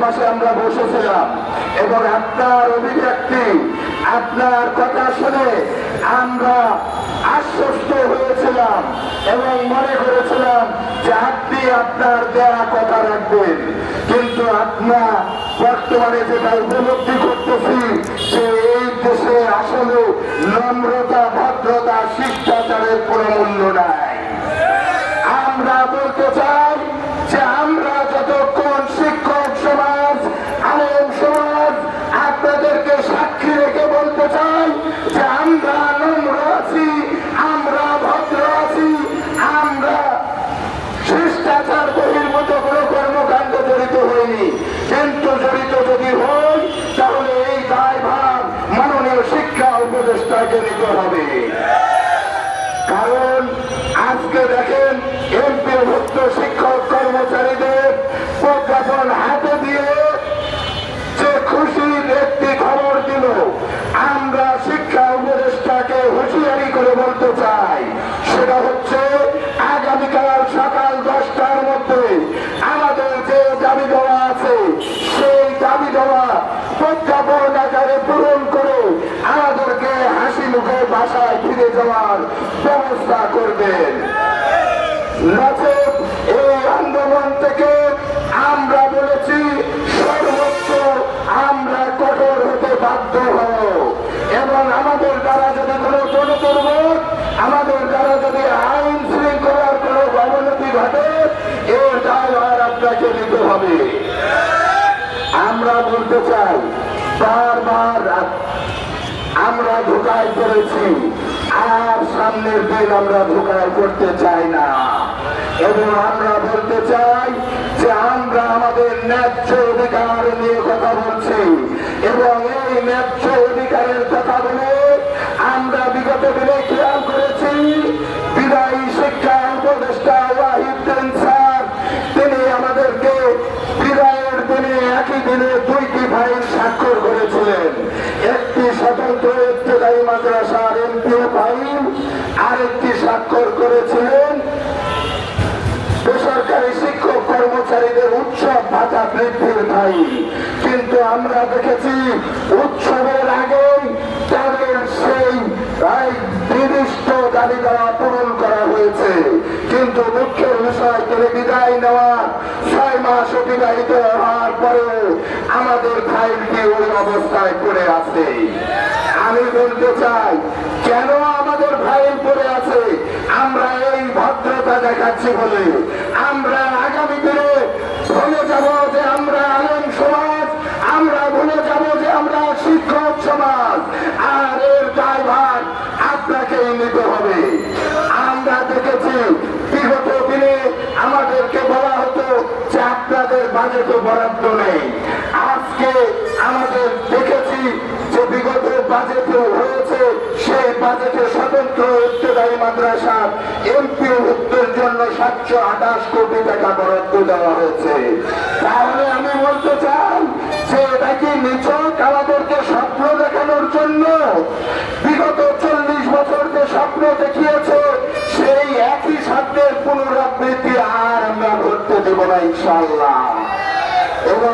পাশে আমরা বসেছিলাম এবং আপনার অভিব্যক্তি, আপনার কথা শুনে আমরা আশ্বস্ত হয়েছিলাম এবং মনে করেছিলাম যে আপনি আপনার দেয়া কথা রাখবেন। কিন্তু আপনার বর্তমানে যেটা উপলব্ধি করতেছি যে এই দেশে আসলে নম্রতা, ভদ্রতা, শিষ্টাচারের কোনো মূল্য নাই। আমরা বলতে চাই যে আমরা যতক্ষণ শিক্ষক সমাজ, আলেম সমাজ আপনাদেরকে সাক্ষী রেখে বলতে চাই যে আমরা নম্র আছি, আমরা ভদ্র আছি, আমরা শিষ্টাচার বহির্ভূত কোনো কর্মকাণ্ডে জড়িত হইনি। কিন্তু জড়িত যদি হই তাহলে এই দায়ভার মাননীয় শিক্ষা উপদেষ্টাকে নিতে হবে। কারণ আজকে দেখেন এমপিভুক্ত শিক্ষক কর্মচারীদের প্রজ্ঞাপন হাতে দিয়ে যে খুশির একটি খবর দিল, আমরা শিক্ষা উপদেষ্টাকে হুঁশিয়ারি করে বলতে চাই, সেটা হচ্ছে আগামীকাল সকাল 10টার মধ্যে আমাদের যে দাবি দেওয়া আছে সেই দাবি দেওয়া প্রজ্ঞাপন আকারে পূরণ করে আমাদেরকে হাসি মুখে বাসায় ফিরে যাওয়ার ব্যবস্থা করবেন। নচেত এই আন্দোলন থেকে আমরা বলেছি সর্বোচ্চ আমরা কঠোর হতে বাধ্য হব এবং আমাদের দ্বারা যদি কোনো জনদুর্ভোগ, আমাদের দ্বারা যদি আইন শৃঙ্খলার কোনো অবনতি ঘটে এর দায়ভার আপনাকে নিতে হবে। আমরা বলতে চাই বারবার আমরা ধোঁকায় পড়েছি, আর সামনের দিন আমরা ধোঁকায় পড়তে চাই না এবং আমরা বলতে চাই যে আমরা আমাদের ন্যায্য অধিকার নিয়ে কথা বলছি এবং এই ন্যায্য অধিকারের কথা বলে আমরা বিগত দিনে খেয়াল করেছি বিদায়ী শিক্ষা উপদেষ্টা ওয়াহিউদ্দিন স্যার তিনি আমাদেরকে বিদায়ের দিনে একই দিনে 2টি ফাইল স্বাক্ষর করেছিলেন। একটি স্বতন্ত্র ইবতেদায়ী মাদ্রাসার এমপিও ফাইল, আরেকটি স্বাক্ষর করেছিলেন বেসরকারি শিক্ষক কর্মচারীদের উৎসব ভাতা বৃদ্ধির ফাইল। কিন্তু আমরা দেখেছি উৎসবের আগেই তাদের সেই নির্দিষ্ট দাবি দেওয়া পূরণ করা হয়েছে। কিন্তু মুখ্যের বিষয় তিনি বিদায় নেওয়া 6 মাস অতিবাহিত হওয়ার পরেও আমাদের ফাইলটি ওই অবস্থায় পড়ে আছে। আমি বলতে চাই কেন আমাদের ফাইল পড়ে আছে? আমরা এই ভদ্রতা দেখাচ্ছি বলে আমরা আগামী দিনে ভুলে যাব যে আমরা আলেম সমাজ, আমরা ভুলে যাব যে আমরা শিক্ষক সমাজ, আর এর দায়ভার আপনাকেই নিতে হবে। আমরা দেখেছি বিগত দিনে আমাদেরকে বলা হতো যে আপনাদের বাজেটও বরাদ্দ নেই। আজকে আমাদের দেখেছি যে বিগত বাজেটও হয়েছে, সেই বাজেটে স্বতন্ত্র ইবতেদায়ী মাদ্রাসার এমপিওভুক্তের জন্য 728 কোটি টাকা বরাদ্দ দেওয়া হয়েছে। তাহলে আমি বলতে চাই যে এটা কি নিছক আমাদেরকে স্বপ্ন দেখানোর জন্য? বিগত 40 বছর যে স্বপ্ন দেখিয়েছে সেই একই স্বপ্নের পুনরাবৃত্তি আর আমরা করতে দেব না ইনশাআল্লাহ। এবং